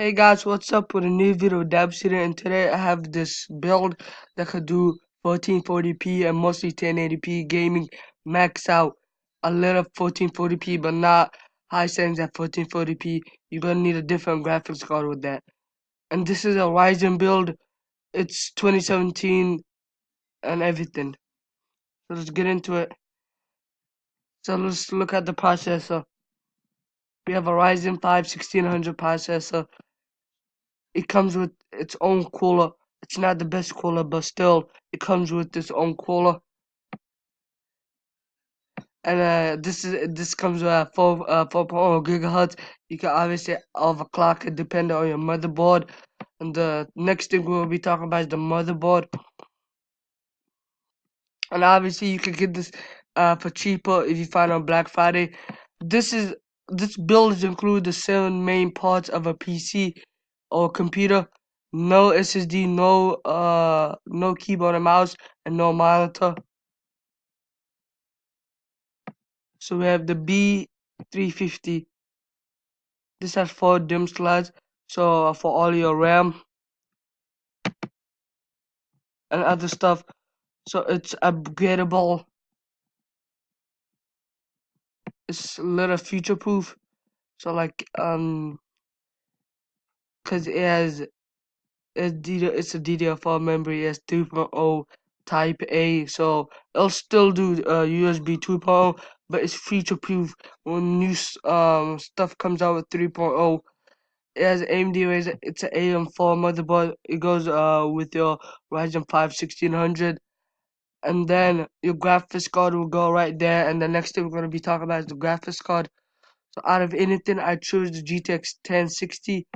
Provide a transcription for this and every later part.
Hey guys, what's up with a new video? Dabs here, and today I have this build that could do 1440p and mostly 1080p gaming max out. A little 1440p but not high settings at 1440p. You're gonna need a different graphics card with that. And this is a Ryzen build. It's 2017 and everything. So let's get into it. So let's look at the processor. We have a Ryzen 5 1600 processor. It comes with its own cooler. It's not the best cooler, but still, it comes with its own cooler. And this comes with 4.0 gigahertz. You can obviously overclock it depending on your motherboard. And the next thing we'll be talking about is the motherboard. And obviously, you can get this for cheaper if you find on Black Friday. This build is include the 7 main parts of a PC or computer. No SSD, no keyboard and mouse, and no monitor. So we have the B350. This has 4 DIMM slots. So for all your RAM and other stuff. So it's upgradable. It's a little future proof. So like cause it's a DDR4 memory. It's 3.0 Type A, so it'll still do USB 2.0, but it's future proof. When new stuff comes out with 3.0, it has AMD Ryzen. It's an AM4 motherboard. It goes with your Ryzen 5 1600, and then your graphics card will go right there. And the next thing we're gonna be talking about is the graphics card. So out of anything, I chose the GTX 1060.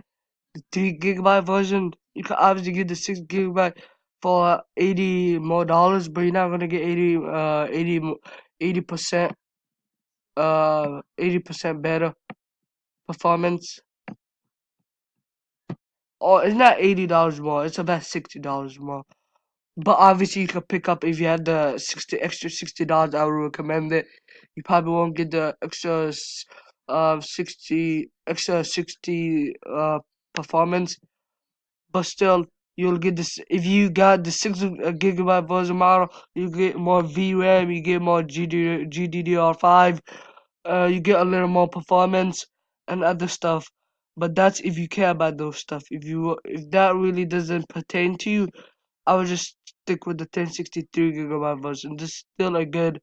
3 GB version. You can obviously get the 6 GB for $80 more, but you're not gonna get 80% 80% better performance. Or it's not $80 more, it's about $60 more. But obviously you can pick up if you have the $60, I would recommend it. You probably won't get the extra 60 performance, but still you'll get this. If you got the 6 GB version model, you get more VRAM, you get more GDDR5, you get a little more performance and other stuff. But that's if you care about those stuff. If that really doesn't pertain to you, I would just stick with the 1063 GB version. This is still a good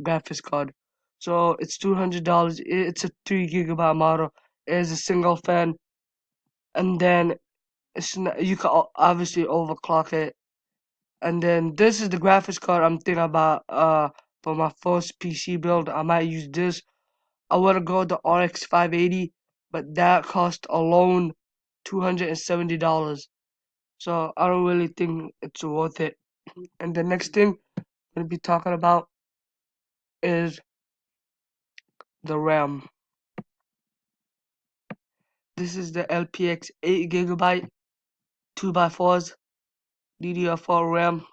graphics card. So it's $200. It's a 3 GB model. It is a single fan, and then you can obviously overclock it. And then this is the graphics card I'm thinking about for my first PC build. I might use this. I want to go the RX 580, but that cost alone $270. So I don't really think it's worth it. And the next thing I'm gonna be talking about is the RAM. This is the LPX 8 GB 2x4s DDR4 RAM.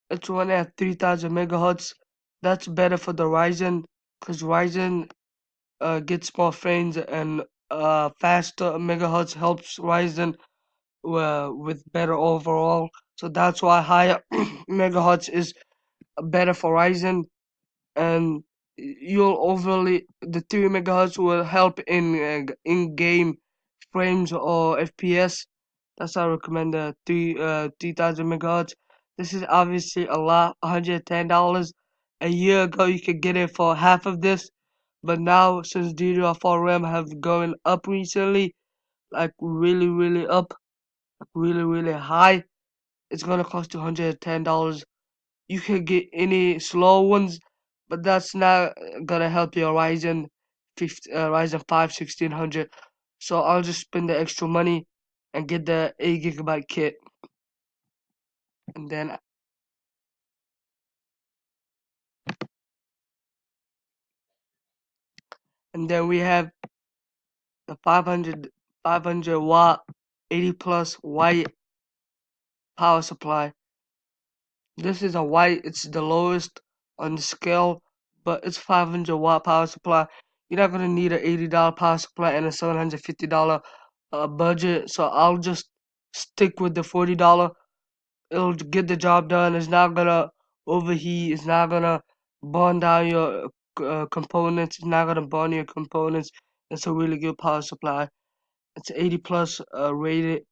It's running at 3000 megahertz. That's better for the Ryzen, because Ryzen gets more frames, and faster megahertz helps Ryzen with better overall. So that's why higher megahertz is better for Ryzen, and you'll overly the 3 megahertz will help in-game frames or FPS. That's why I recommend the 3000 megahertz. This is obviously a lot, $110. A year ago you could get it for half of this, but now since DDR4 RAM have going up recently, like really up, like really high, it's gonna cost you $110. You can get any slow ones, but that's not gonna help your Ryzen 5 1600. So I'll just spend the extra money and get the 8 GB kit. And then we have the 500 watt 80 plus white power supply. This is a white, it's the lowest on the scale, but it's 500 watt power supply. you're not gonna need an $80 power supply and a $750 budget. So I'll just stick with the $40. It'll get the job done. It's not gonna overheat. It's not gonna burn down your components. It's not gonna burn your components. It's a really good power supply. It's 80 plus rated,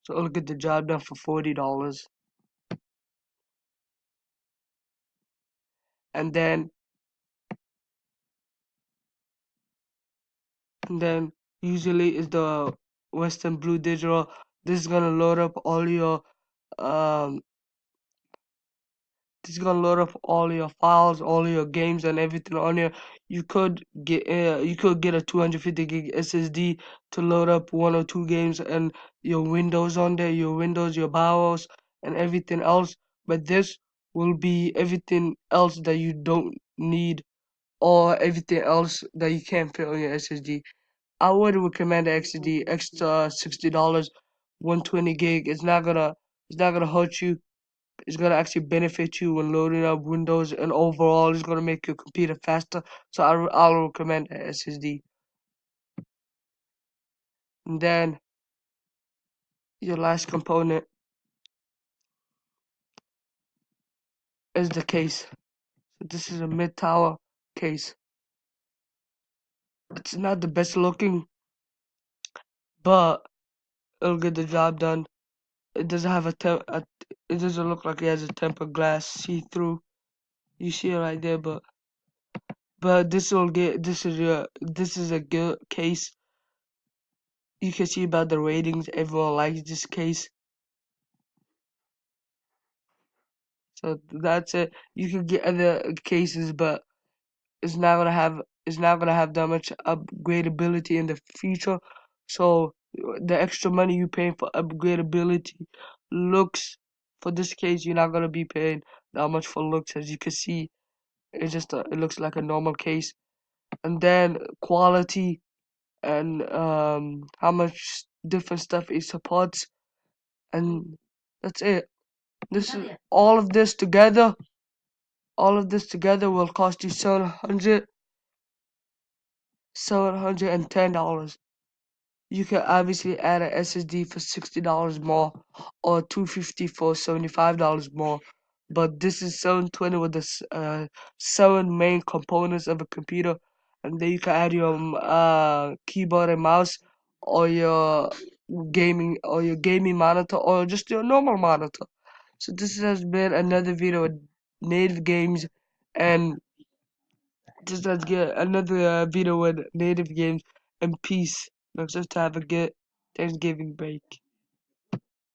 so it'll get the job done for $40. And then and then usually is the Western Blue Digital. This is gonna load up all your um this is gonna load up all your files, all your games and everything on here. You could get a 250 gig SSD to load up one or two games and your Windows on there, your Windows, your BIOS and everything else. But this will be everything else that you don't need or everything else that you can't fit on your SSD. I would recommend the XD extra $60, 120 gig. It's not gonna hurt you. It's gonna actually benefit you when loading up Windows, and overall, it's gonna make your computer faster. So I'll recommend a SSD. And then your last component is the case. So this is a mid tower case. It's not the best looking, but it'll get the job done. It doesn't have it doesn't look like it has a tempered glass see through. You see it right there, but this is a good case. You can see about the ratings. Everyone likes this case. So that's it. You can get other cases, but it's not gonna have that much upgradability in the future. So the extra money you pay for upgradability looks for this case, you're not gonna be paying that much for looks. As you can see, it looks like a normal case. And then quality and how much different stuff it supports, and that's it. This is all of this together will cost you $710. You can obviously add an SSD for $60 more or 250 for $75 more. But this is 720 with the seven main components of a computer, and then you can add your keyboard and mouse or your gaming monitor or just your normal monitor. So this has been another video with native games, and just let's get another video with native games and peace. Let's just have a good Thanksgiving break.